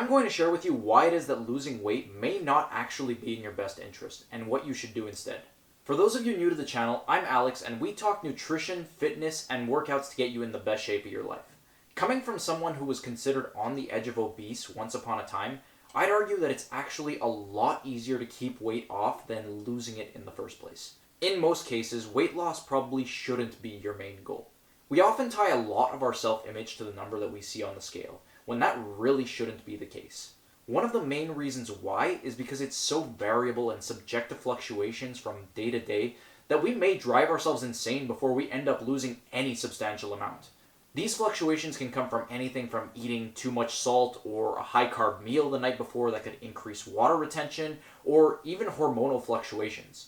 going to share with you why it is that losing weight may not actually be in your best interest, and what you should do instead. For those of you new to the channel, I'm Alex, and we talk nutrition, fitness, and workouts to get you in the best shape of your life. Coming from someone who was considered on the edge of obese once upon a time, I'd argue that it's actually a lot easier to keep weight off than losing it in the first place. In most cases, weight loss probably shouldn't be your main goal. We often tie a lot of our self-image to the number that we see on the scale, when that really shouldn't be the case. One of the main reasons why is because it's so variable and subject to fluctuations from day to day that we may drive ourselves insane before we end up losing any substantial amount. These fluctuations can come from anything from eating too much salt or a high-carb meal the night before that could increase water retention, or even hormonal fluctuations.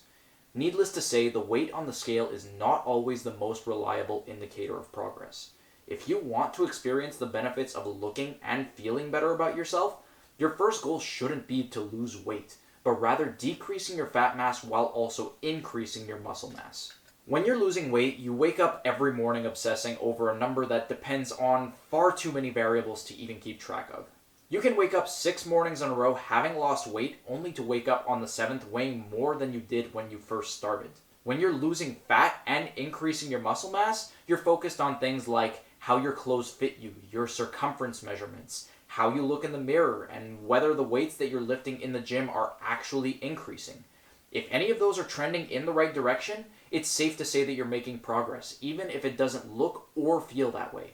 Needless to say, the weight on the scale is not always the most reliable indicator of progress. If you want to experience the benefits of looking and feeling better about yourself, your first goal shouldn't be to lose weight, but rather decreasing your fat mass while also increasing your muscle mass. When you're losing weight, you wake up every morning obsessing over a number that depends on far too many variables to even keep track of. You can wake up 6 mornings in a row having lost weight, only to wake up on the 7th weighing more than you did when you first started. When you're losing fat and increasing your muscle mass, you're focused on things like how your clothes fit you, your circumference measurements, how you look in the mirror, and whether the weights that you're lifting in the gym are actually increasing. If any of those are trending in the right direction, it's safe to say that you're making progress, even if it doesn't look or feel that way.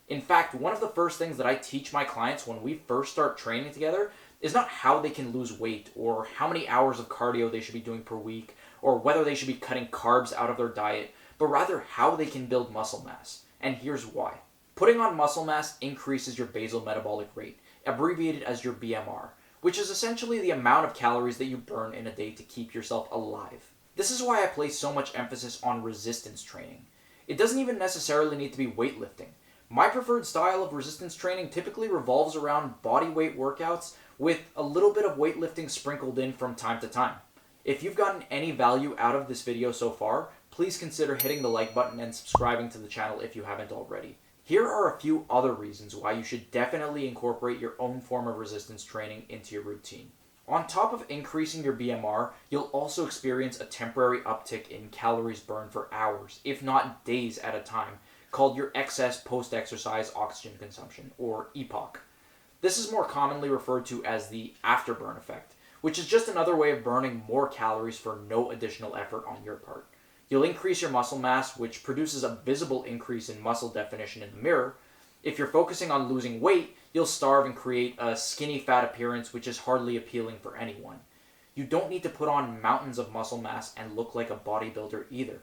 In fact, one of the first things that I teach my clients when we first start training together is not how they can lose weight, or how many hours of cardio they should be doing per week, or whether they should be cutting carbs out of their diet, but rather how they can build muscle mass. And here's why. Putting on muscle mass increases your basal metabolic rate, abbreviated as your BMR, which is essentially the amount of calories that you burn in a day to keep yourself alive. This is why I place so much emphasis on resistance training. It doesn't even necessarily need to be weightlifting. My preferred style of resistance training typically revolves around body weight workouts with a little bit of weightlifting sprinkled in from time to time. If you've gotten any value out of this video so far, please consider hitting the like button and subscribing to the channel if you haven't already. Here are a few other reasons why you should definitely incorporate your own form of resistance training into your routine. On top of increasing your BMR, you'll also experience a temporary uptick in calories burned for hours, if not days at a time, called your excess post-exercise oxygen consumption, or EPOC. This is more commonly referred to as the afterburn effect, which is just another way of burning more calories for no additional effort on your part. You'll increase your muscle mass, which produces a visible increase in muscle definition in the mirror. If you're focusing on losing weight, you'll starve and create a skinny fat appearance, which is hardly appealing for anyone. You don't need to put on mountains of muscle mass and look like a bodybuilder either,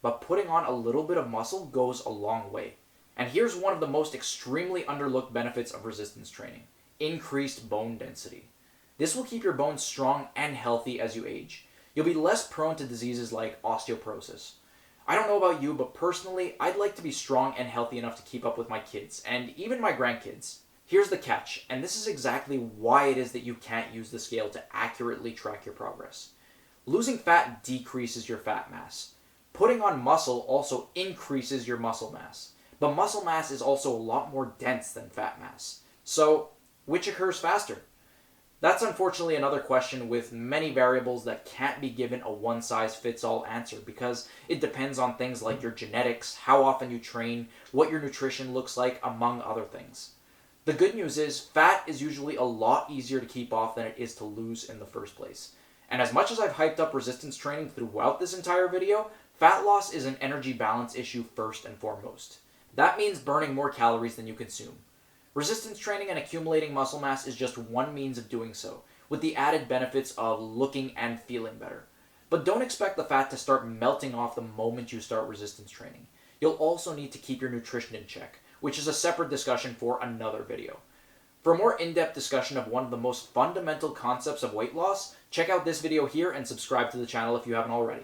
but putting on a little bit of muscle goes a long way. And here's one of the most extremely underlooked benefits of resistance training: increased bone density. This will keep your bones strong and healthy as you age. You'll be less prone to diseases like osteoporosis. I don't know about you, but personally, I'd like to be strong and healthy enough to keep up with my kids, and even my grandkids. Here's the catch, and this is exactly why it is that you can't use the scale to accurately track your progress. Losing fat decreases your fat mass. Putting on muscle also increases your muscle mass. But muscle mass is also a lot more dense than fat mass. So, which occurs faster? That's unfortunately another question with many variables that can't be given a one-size-fits-all answer, because it depends on things like your genetics, how often you train, what your nutrition looks like, among other things. The good news is, fat is usually a lot easier to keep off than it is to lose in the first place. And as much as I've hyped up resistance training throughout this entire video, fat loss is an energy balance issue first and foremost. That means burning more calories than you consume. Resistance training and accumulating muscle mass is just one means of doing so, with the added benefits of looking and feeling better. But don't expect the fat to start melting off the moment you start resistance training. You'll also need to keep your nutrition in check, which is a separate discussion for another video. For a more in-depth discussion of one of the most fundamental concepts of weight loss, check out this video here and subscribe to the channel if you haven't already.